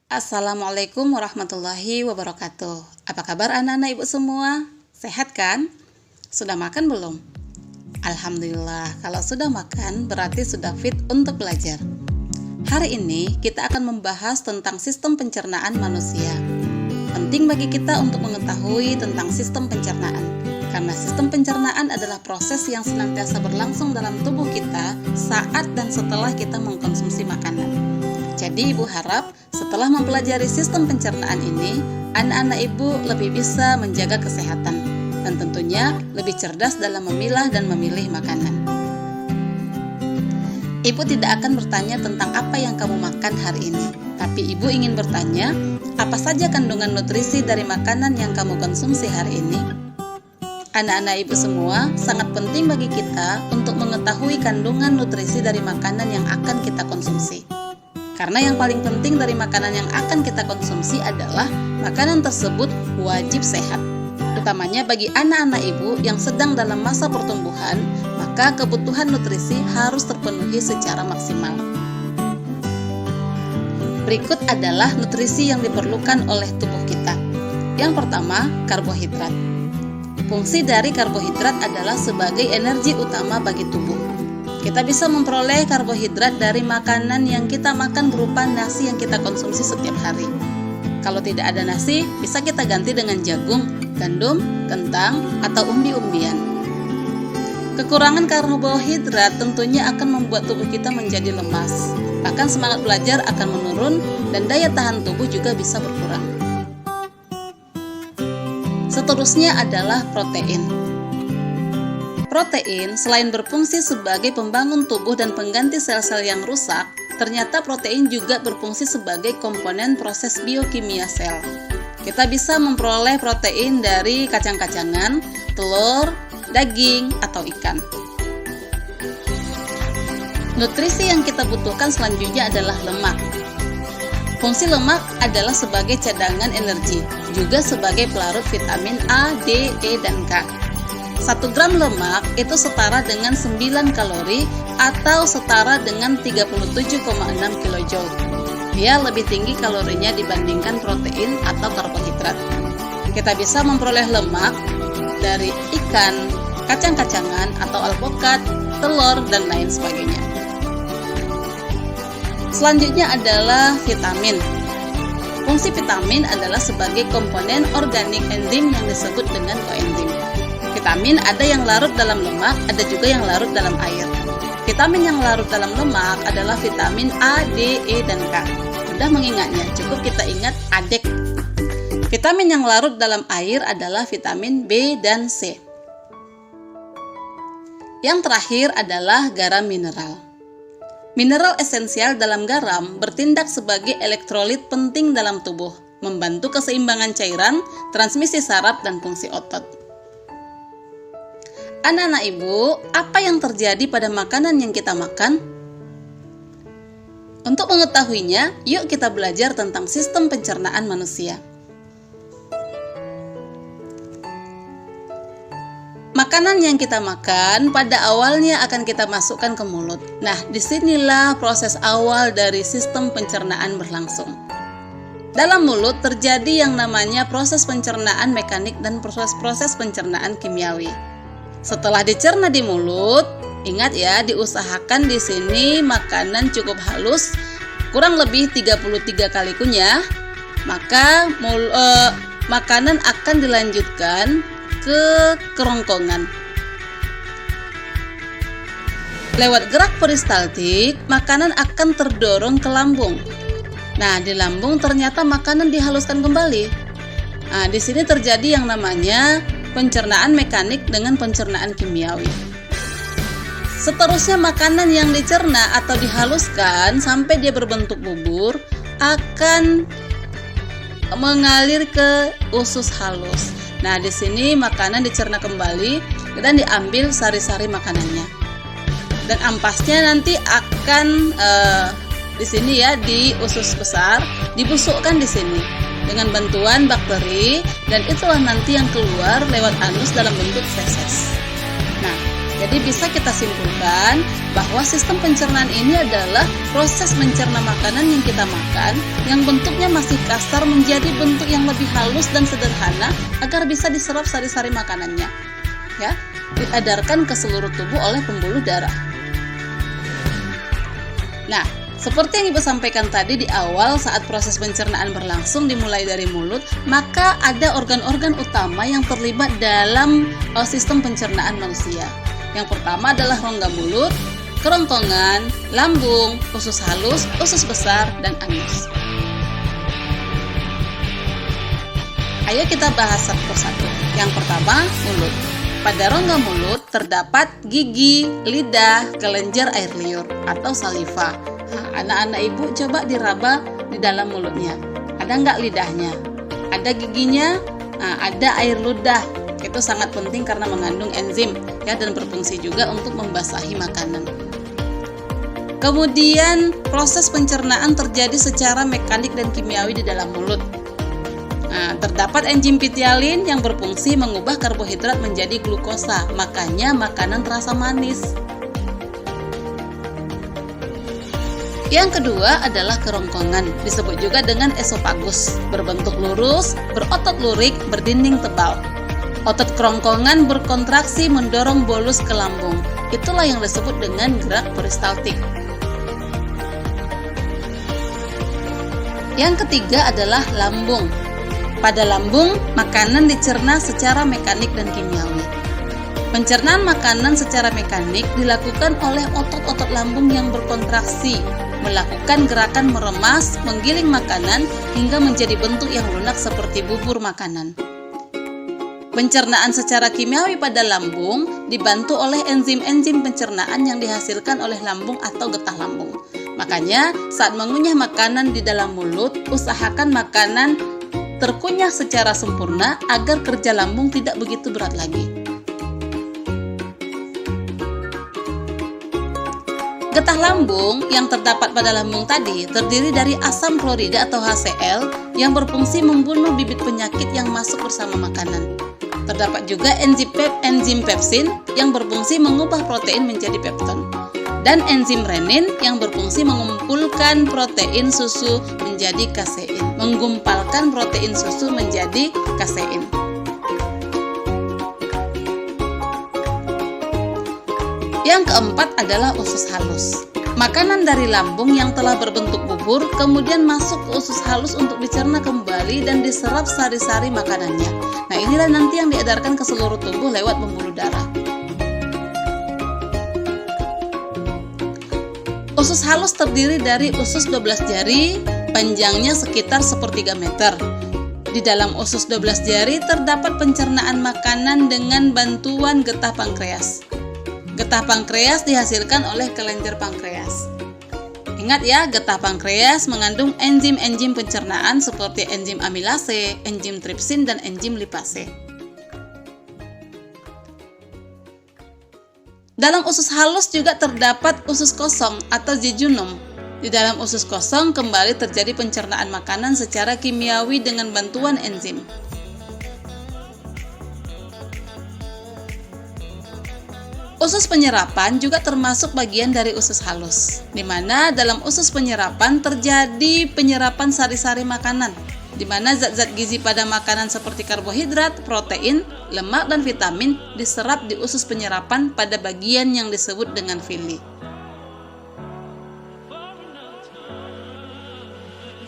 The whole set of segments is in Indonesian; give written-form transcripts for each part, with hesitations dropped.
Assalamualaikum warahmatullahi wabarakatuh. Apa kabar anak-anak ibu semua? Sehat kan? Sudah makan belum? Alhamdulillah, kalau sudah makan berarti sudah fit untuk belajar. Hari ini kita akan membahas tentang sistem pencernaan manusia. Penting bagi kita untuk mengetahui tentang sistem pencernaan, karena sistem pencernaan adalah proses yang senantiasa berlangsung dalam tubuh kita saat dan setelah kita mengkonsumsi makanan. Jadi ibu harap setelah mempelajari sistem pencernaan ini, anak-anak ibu lebih bisa menjaga kesehatan dan tentunya lebih cerdas dalam memilah dan memilih makanan. Ibu tidak akan bertanya tentang apa yang kamu makan hari ini, tapi ibu ingin bertanya, apa saja kandungan nutrisi dari makanan yang kamu konsumsi hari ini? Anak-anak ibu semua, sangat penting bagi kita untuk mengetahui kandungan nutrisi dari makanan yang akan kita konsumsi. Karena yang paling penting dari makanan yang akan kita konsumsi adalah makanan tersebut wajib sehat. Utamanya bagi anak-anak ibu yang sedang dalam masa pertumbuhan, maka kebutuhan nutrisi harus terpenuhi secara maksimal. Berikut adalah nutrisi yang diperlukan oleh tubuh kita. Yang pertama, karbohidrat. Fungsi dari karbohidrat adalah sebagai energi utama bagi tubuh. Kita bisa memperoleh karbohidrat dari makanan yang kita makan berupa nasi yang kita konsumsi setiap hari. Kalau tidak ada nasi, bisa kita ganti dengan jagung, gandum, kentang, atau umbi-umbian. Kekurangan karbohidrat tentunya akan membuat tubuh kita menjadi lemas. Bahkan semangat belajar akan menurun dan daya tahan tubuh juga bisa berkurang. Seterusnya adalah protein. Protein, selain berfungsi sebagai pembangun tubuh dan pengganti sel-sel yang rusak, ternyata protein juga berfungsi sebagai komponen proses biokimia sel. Kita bisa memperoleh protein dari kacang-kacangan, telur, daging, atau ikan. Nutrisi yang kita butuhkan selanjutnya adalah lemak. Fungsi lemak adalah sebagai cadangan energi, juga sebagai pelarut vitamin A, D, E, dan K. 1 gram lemak itu setara dengan 9 kalori atau setara dengan 37,6 kJ. Dia lebih tinggi kalorinya dibandingkan protein atau karbohidrat. Kita bisa memperoleh lemak dari ikan, kacang-kacangan atau alpukat, telur, dan lain sebagainya. Selanjutnya adalah vitamin. Fungsi vitamin adalah sebagai komponen organik enzim yang disebut dengan koenzim. Vitamin ada yang larut dalam lemak, ada juga yang larut dalam air. Vitamin yang larut dalam lemak adalah vitamin A, D, E, dan K. Mudah mengingatnya, cukup kita ingat ADEK. Vitamin yang larut dalam air adalah vitamin B dan C. Yang terakhir adalah garam mineral. Mineral esensial dalam garam bertindak sebagai elektrolit penting dalam tubuh, membantu keseimbangan cairan, transmisi saraf, dan fungsi otot. Anak-anak ibu, apa yang terjadi pada makanan yang kita makan? Untuk mengetahuinya, yuk kita belajar tentang sistem pencernaan manusia. Makanan yang kita makan pada awalnya akan kita masukkan ke mulut. Nah, disinilah proses awal dari sistem pencernaan berlangsung. Dalam mulut terjadi yang namanya proses pencernaan mekanik dan proses pencernaan kimiawi. Setelah dicerna di mulut, ingat ya, diusahakan di sini makanan cukup halus, kurang lebih 33 kali kunyah, maka makanan akan dilanjutkan ke kerongkongan. Lewat gerak peristaltik, makanan akan terdorong ke lambung. Nah, di lambung ternyata makanan dihaluskan kembali. Nah, di sini terjadi yang namanya pencernaan mekanik dengan pencernaan kimiawi. Seterusnya makanan yang dicerna atau dihaluskan sampai dia berbentuk bubur akan mengalir ke usus halus. Nah, di sini makanan dicerna kembali dan diambil sari-sari makanannya. Dan ampasnya nanti akan di sini ya, di usus besar dibusukkan di sini dengan bantuan bakteri, dan itulah nanti yang keluar lewat anus dalam bentuk feses. Nah, jadi bisa kita simpulkan bahwa sistem pencernaan ini adalah proses mencerna makanan yang kita makan yang bentuknya masih kasar menjadi bentuk yang lebih halus dan sederhana agar bisa diserap sari-sari makanannya, ya, diedarkan ke seluruh tubuh oleh pembuluh darah. Nah, seperti yang Ibu sampaikan tadi di awal, saat proses pencernaan berlangsung dimulai dari mulut, maka ada organ-organ utama yang terlibat dalam sistem pencernaan manusia. Yang pertama adalah rongga mulut, kerongkongan, lambung, usus halus, usus besar, dan anus. Ayo kita bahas satu persatu. Yang pertama, mulut. Pada rongga mulut terdapat gigi, lidah, kelenjar air liur atau saliva. Nah, anak-anak ibu coba diraba di dalam mulutnya. Ada nggak lidahnya? Ada giginya? Nah, ada air ludah. Itu sangat penting karena mengandung enzim, ya, dan berfungsi juga untuk membasahi makanan. Kemudian proses pencernaan terjadi secara mekanik dan kimiawi di dalam mulut. Nah, terdapat enzim pitialin yang berfungsi mengubah karbohidrat menjadi glukosa, makanya makanan terasa manis. Yang kedua adalah kerongkongan, disebut juga dengan esofagus, berbentuk lurus, berotot lurik, berdinding tebal. Otot kerongkongan berkontraksi mendorong bolus ke lambung. Itulah yang disebut dengan gerak peristaltik. Yang ketiga adalah lambung. Pada lambung, makanan dicerna secara mekanik dan kimiawi. Pencernaan makanan secara mekanik dilakukan oleh otot-otot lambung yang berkontraksi, melakukan gerakan meremas, menggiling makanan, hingga menjadi bentuk yang lunak seperti bubur makanan. Pencernaan secara kimiawi pada lambung dibantu oleh enzim-enzim pencernaan yang dihasilkan oleh lambung atau getah lambung. Makanya, saat mengunyah makanan di dalam mulut, usahakan makanan terkunyah secara sempurna agar kerja lambung tidak begitu berat lagi. Getah lambung yang terdapat pada lambung tadi terdiri dari asam klorida atau HCl yang berfungsi membunuh bibit penyakit yang masuk bersama makanan. Terdapat juga enzim pepsin yang berfungsi mengubah protein menjadi pepton, dan enzim renin yang berfungsi mengumpulkan protein susu menjadi kasein, menggumpalkan protein susu menjadi kasein. Yang keempat adalah usus halus. Makanan dari lambung yang telah berbentuk bubur kemudian masuk ke usus halus untuk dicerna kembali dan diserap sari-sari makanannya. Nah, inilah nanti yang diedarkan ke seluruh tubuh lewat pembuluh darah. Usus halus terdiri dari usus 12 jari, panjangnya sekitar 1/3 meter. Di dalam usus 12 jari terdapat pencernaan makanan dengan bantuan getah pankreas. Getah pankreas dihasilkan oleh kelenjar pankreas. Ingat ya, getah pankreas mengandung enzim-enzim pencernaan seperti enzim amilase, enzim tripsin, dan enzim lipase. Dalam usus halus juga terdapat usus kosong atau jejunum. Di dalam usus kosong kembali terjadi pencernaan makanan secara kimiawi dengan bantuan enzim. Usus penyerapan juga termasuk bagian dari usus halus, di mana dalam usus penyerapan terjadi penyerapan sari-sari makanan, di mana zat-zat gizi pada makanan seperti karbohidrat, protein, lemak, dan vitamin diserap di usus penyerapan pada bagian yang disebut dengan villi.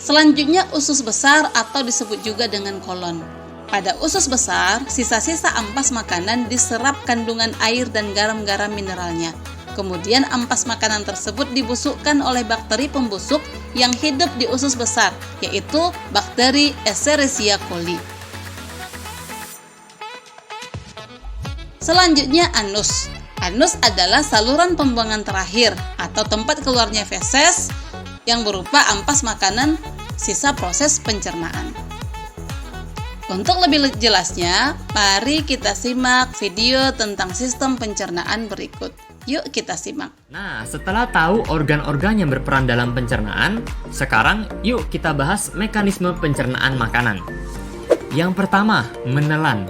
Selanjutnya usus besar atau disebut juga dengan kolon. Pada usus besar, sisa-sisa ampas makanan diserap kandungan air dan garam-garam mineralnya. Kemudian ampas makanan tersebut dibusukkan oleh bakteri pembusuk yang hidup di usus besar, yaitu bakteri Escherichia coli. Selanjutnya anus. Anus adalah saluran pembuangan terakhir atau tempat keluarnya feses yang berupa ampas makanan sisa proses pencernaan. Untuk lebih jelasnya, mari kita simak video tentang sistem pencernaan berikut. Yuk kita simak. Nah, setelah tahu organ-organ yang berperan dalam pencernaan, sekarang yuk kita bahas mekanisme pencernaan makanan. Yang pertama, menelan.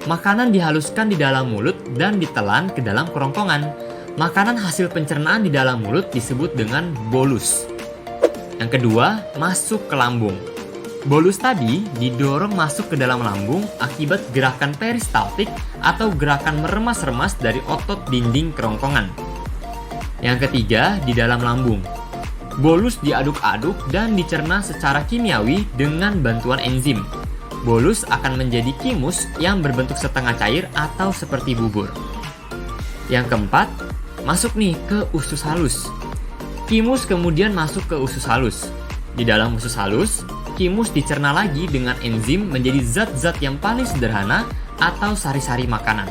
Makanan dihaluskan di dalam mulut dan ditelan ke dalam kerongkongan. Makanan hasil pencernaan di dalam mulut disebut dengan bolus. Yang kedua, masuk ke lambung. Bolus tadi didorong masuk ke dalam lambung akibat gerakan peristaltik atau gerakan meremas-remas dari otot dinding kerongkongan. Yang ketiga, di dalam lambung. Bolus diaduk-aduk dan dicerna secara kimiawi dengan bantuan enzim. Bolus akan menjadi kimus yang berbentuk setengah cair atau seperti bubur. Yang keempat, masuk nih ke usus halus. Kimus kemudian masuk ke usus halus. Di dalam usus halus, kimus dicerna lagi dengan enzim menjadi zat-zat yang paling sederhana atau sari-sari makanan.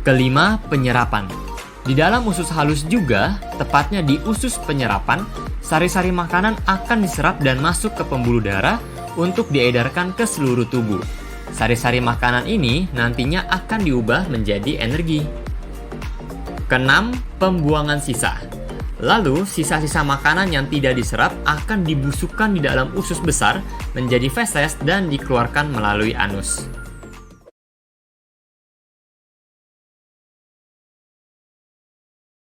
Kelima, penyerapan. Di dalam usus halus juga, tepatnya di usus penyerapan, sari-sari makanan akan diserap dan masuk ke pembuluh darah untuk diedarkan ke seluruh tubuh. Sari-sari makanan ini nantinya akan diubah menjadi energi. Keenam, pembuangan sisa. Lalu, sisa-sisa makanan yang tidak diserap akan dibusukkan di dalam usus besar menjadi feses dan dikeluarkan melalui anus.